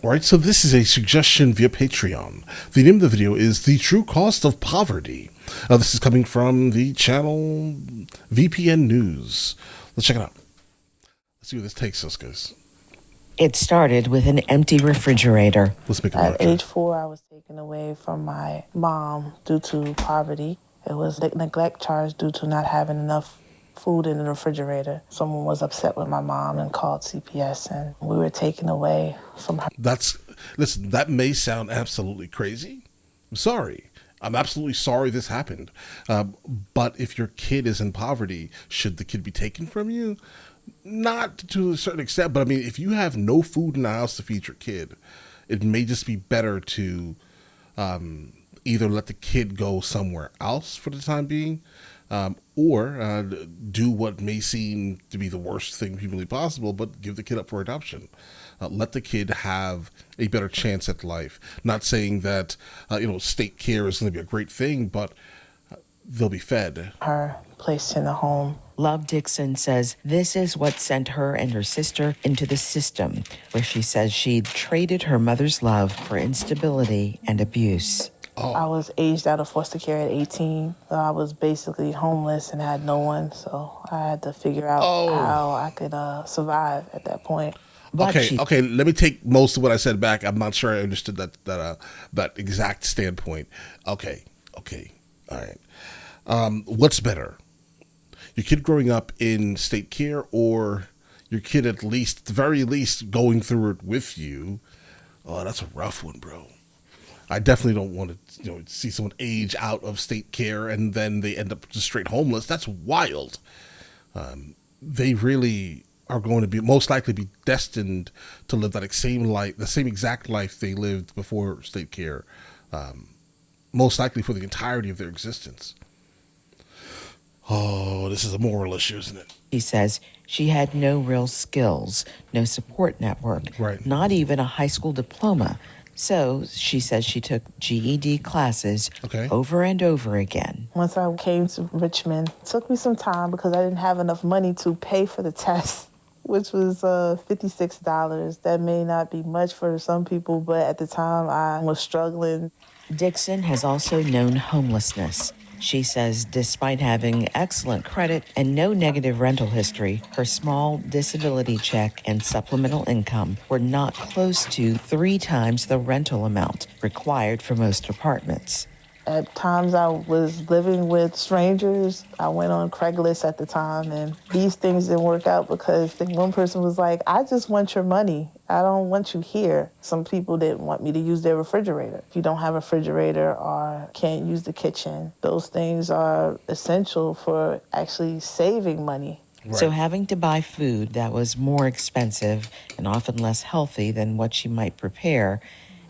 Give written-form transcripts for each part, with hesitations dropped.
All right, so this is a suggestion via Patreon. The name of the video is The True Cost of Poverty. This is coming from the channel VPN News. Let's check it out. Let's see where this takes us, guys. It started with an empty refrigerator. Let's make it At age 4, I was taken away from my mom due to poverty. It was a neglect charge due to not having enough food in the refrigerator. Someone was upset with my mom and called CPS, and we were taken away from her. Listen, that may sound absolutely crazy. I'm sorry. I'm absolutely sorry this happened. But if your kid is in poverty, should the kid be taken from you? Not to a certain extent, but I mean, if you have no food in the house to feed your kid, it may just be better to either let the kid go somewhere else for the time being, or do what may seem to be the worst thing humanly possible, but give the kid up for adoption. Let the kid have a better chance at life. Not saying that state care is going to be a great thing, but they'll be fed. Her placed in a home. Love Dixon says this is what sent her and her sister into the system, where she says she'd traded her mother's love for instability and abuse. Oh. I was aged out of foster care at 18. So I was basically homeless and had no one, so I had to figure out how I could survive at that point. Okay, let me take most of what I said back. I'm not sure I understood that exact standpoint. Okay, all right. What's better? Your kid growing up in state care, or your kid at the very least going through it with you? Oh, that's a rough one, bro. I definitely don't want to see someone age out of state care and then they end up just straight homeless. That's wild. They really are going to be most likely be destined to live that same life, the same exact life they lived before state care, most likely for the entirety of their existence. Oh, this is a moral issue, isn't it? She says she had no real skills, no support network, right. Not even a high school diploma. So she says she took GED classes over and over again. Once I came to Richmond, it took me some time because I didn't have enough money to pay for the test, which was $56. That may not be much for some people, but at the time I was struggling. Dixon has also known homelessness. She says despite having excellent credit and no negative rental history, her small disability check and supplemental income were not close to 3 times the rental amount required for most apartments. At times I was living with strangers. I went on Craigslist at the time, and these things didn't work out because one person was like, I just want your money. I don't want you here. Some people didn't want me to use their refrigerator. If you don't have a refrigerator or can't use the kitchen, those things are essential for actually saving money. Right. So having to buy food that was more expensive and often less healthy than what she might prepare,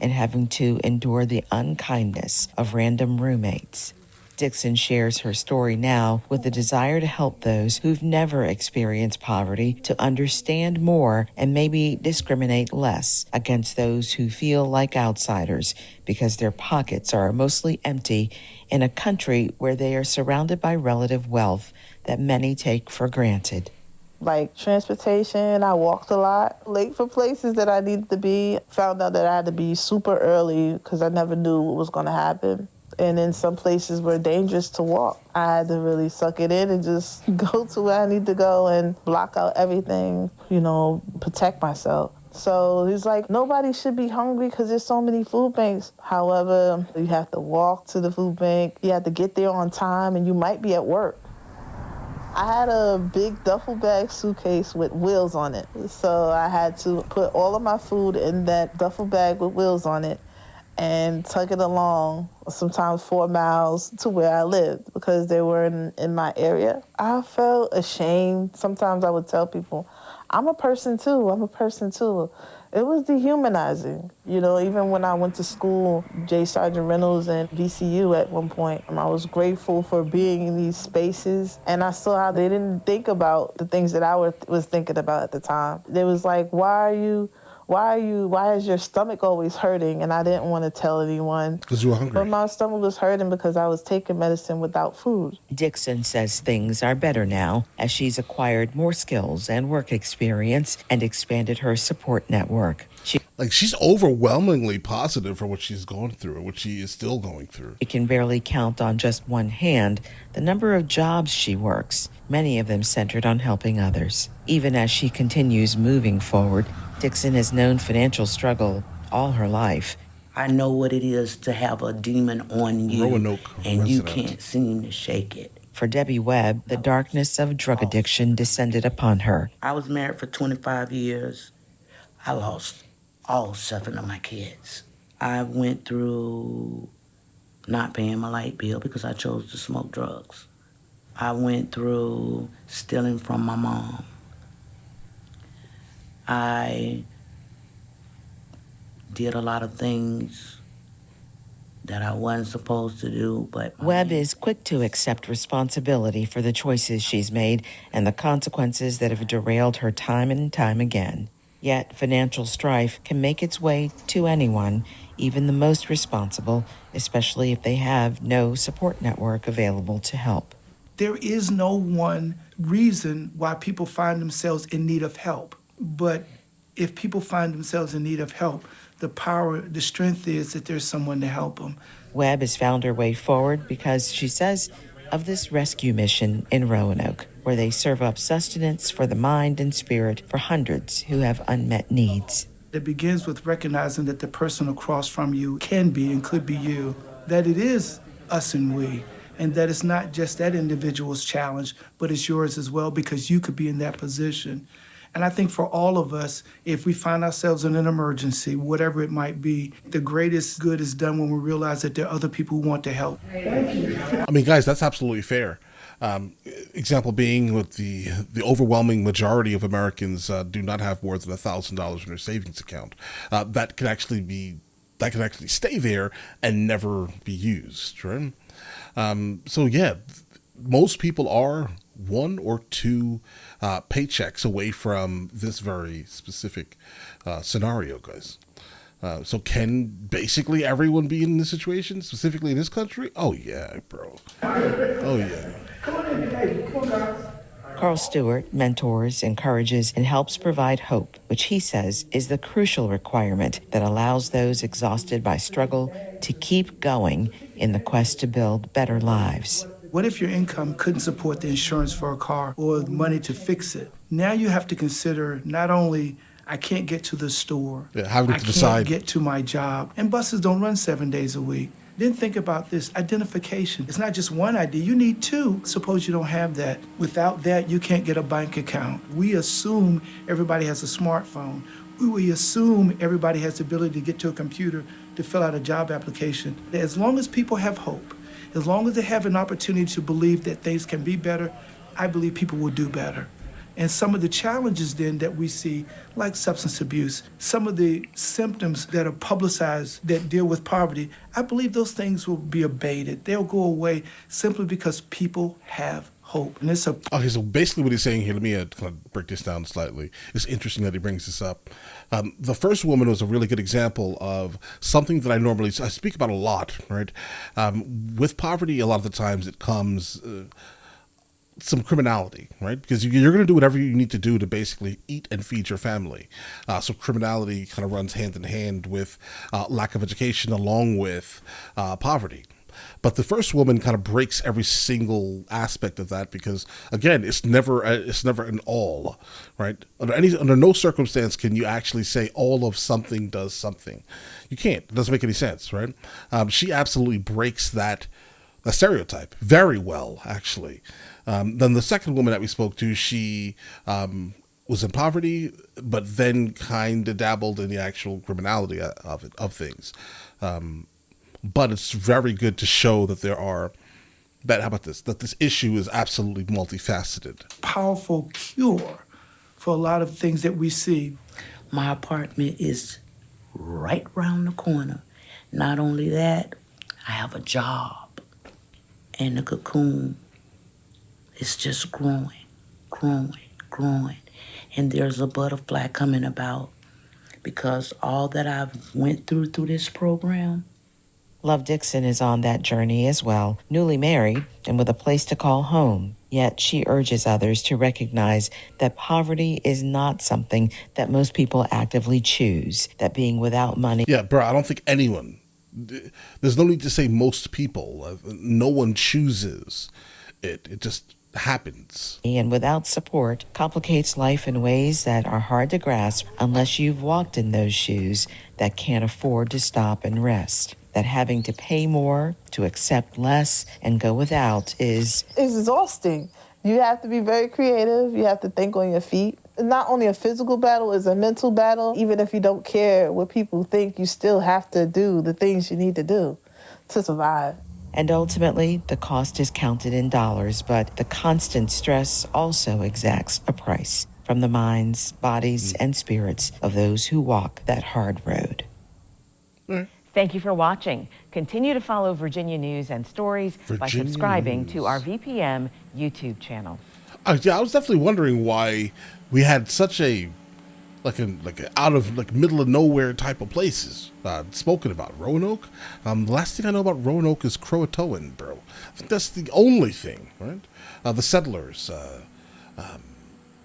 and having to endure the unkindness of random roommates. Dixon shares her story now with the desire to help those who've never experienced poverty to understand more and maybe discriminate less against those who feel like outsiders because their pockets are mostly empty in a country where they are surrounded by relative wealth that many take for granted. Like transportation, I walked a lot, late for places that I needed to be. Found out that I had to be super early because I never knew what was going to happen. And in some places were dangerous to walk. I had to really suck it in and just go to where I need to go and block out everything, protect myself. So he's like, nobody should be hungry because there's so many food banks. However, you have to walk to the food bank. You have to get there on time, and you might be at work. I had a big duffel bag suitcase with wheels on it. So I had to put all of my food in that duffel bag with wheels on it and tug it along, sometimes 4 miles to where I lived because they were in my area. I felt ashamed. Sometimes I would tell people, I'm a person too. It was dehumanizing. Even when I went to school, J. Sergeant Reynolds and VCU at one point, I was grateful for being in these spaces. And I saw how they didn't think about the things that I was thinking about at the time. They was like, why is your stomach always hurting? And I didn't want to tell anyone. Because you were hungry. But my stomach was hurting because I was taking medicine without food. Dixon says things are better now as she's acquired more skills and work experience and expanded her support network. Like, she's overwhelmingly positive for what she's gone through, what she is still going through. She can barely count on just one hand the number of jobs she works, many of them centered on helping others. Even as she continues moving forward, Dixon has known financial struggle all her life. I know what it is to have a demon on you, Roanoke and you resident. can't seem to shake it. For Debbie Webb, the darkness of drug addiction descended upon her. I was married for 25 years. I lost all 7 of my kids. I went through not paying my light bill because I chose to smoke drugs. I went through stealing from my mom. I did a lot of things that I wasn't supposed to do, but... Webb is quick to accept responsibility for the choices she's made and the consequences that have derailed her time and time again. Yet financial strife can make its way to anyone, even the most responsible, especially if they have no support network available to help. There is no one reason why people find themselves in need of help. But if people find themselves in need of help, the strength is that there's someone to help them. Webb has found her way forward because, she says, of this rescue mission in Roanoke, where they serve up sustenance for the mind and spirit for hundreds who have unmet needs. It begins with recognizing that the person across from you can be and could be you, that it is us and we, and that it's not just that individual's challenge, but it's yours as well, because you could be in that position. And I think for all of us, if we find ourselves in an emergency, whatever it might be, the greatest good is done when we realize that there are other people who want to help. I mean, guys, that's absolutely fair. Example being with the overwhelming majority of Americans do not have more than $1,000 in their savings account. That can actually stay there and never be used, right? So yeah, most people are 1 or 2 paychecks away from this very specific scenario, guys. So can basically everyone be in this situation, specifically in this country? Oh yeah, bro. Oh yeah. Carl Stewart mentors, encourages, and helps provide hope, which he says is the crucial requirement that allows those exhausted by struggle to keep going in the quest to build better lives. What if your income couldn't support the insurance for a car or the money to fix it? Now you have to consider not only I can't get to the store, having I to decide. can't get to my job, and buses don't run 7 days a week. Then think about this, identification. It's not just one ID, you need 2. Suppose you don't have that. Without that, you can't get a bank account. We assume everybody has a smartphone. We assume everybody has the ability to get to a computer to fill out a job application. As long as people have hope, as long as they have an opportunity to believe that things can be better, I believe people will do better. And some of the challenges then that we see, like substance abuse, some of the symptoms that are publicized that deal with poverty, I believe those things will be abated. They'll go away simply because people have hope. And it's Okay, so basically what he's saying here, let me kind of break this down slightly. It's interesting that he brings this up. The first woman was a really good example of something that I speak about a lot, right? With poverty, a lot of the times it comes some criminality, right? Because you're going to do whatever you need to do to basically eat and feed your family. So criminality kind of runs hand in hand with lack of education along with poverty. But the first woman kind of breaks every single aspect of that because, again, it's never an all, right? Under no circumstance can you actually say all of something does something. You can't. It doesn't make any sense, right? She absolutely breaks that stereotype very well, actually. Then the second woman that we spoke to, she was in poverty, but then kind of dabbled in the actual criminality of things. But it's very good to show that that this issue is absolutely multifaceted. powerful cure for a lot of things that we see. My apartment is right round the corner. Not only that, I have a job. And the cocoon is just growing, growing, growing. And there's a butterfly coming about because all that I've went through this program. Love Dixon is on that journey as well, newly married and with a place to call home. Yet she urges others to recognize that poverty is not something that most people actively choose, that being without money Yeah, bro, I don't think anyone. There's no need to say most people. No one chooses it. It just happens. and without support complicates life in ways that are hard to grasp unless you've walked in those shoes that can't afford to stop and rest. That having to pay more, to accept less, and go without is It's exhausting. You have to be very creative. You have to think on your feet. It's not only a physical battle, it's a mental battle. Even if you don't care what people think, you still have to do the things you need to do to survive. And ultimately, the cost is counted in dollars, but the constant stress also exacts a price from the minds, bodies, and spirits of those who walk that hard road. Thank you for watching. Continue to follow Virginia News and Stories by Virginia subscribing News. to our VPM YouTube channel. Yeah, I was definitely wondering why we had such a out of middle of nowhere type of places spoken about. Roanoke. The last thing I know about Roanoke is Croatoan, bro. I think that's the only thing, right? The settlers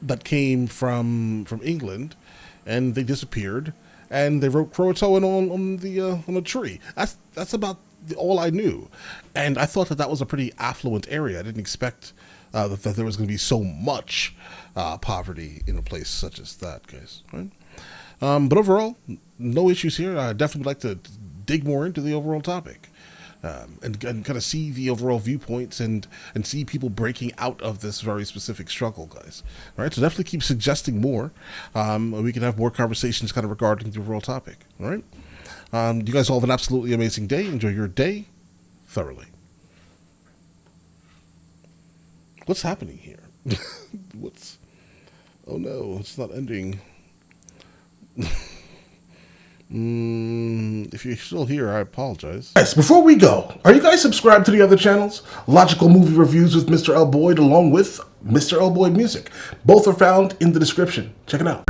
that came from England, and they disappeared, and they wrote Croatoan on a tree. That's about all I knew, and I thought that was a pretty affluent area. I didn't expect that there was going to be so much poverty in a place such as that, guys. Right? But overall, no issues here. I definitely would like to dig more into the overall topic and kind of see the overall viewpoints and see people breaking out of this very specific struggle, guys. All right, so definitely keep suggesting more. We can have more conversations kind of regarding the overall topic. All right, you guys all have an absolutely amazing day. Enjoy your day thoroughly. What's happening here? Oh no, it's not ending. If you're still here, I apologize. Yes, before we go, are you guys subscribed to the other channels? Logical Movie Reviews with Mr. L. Boyd along with Mr. L. Boyd Music. Both are found in the description. Check it out.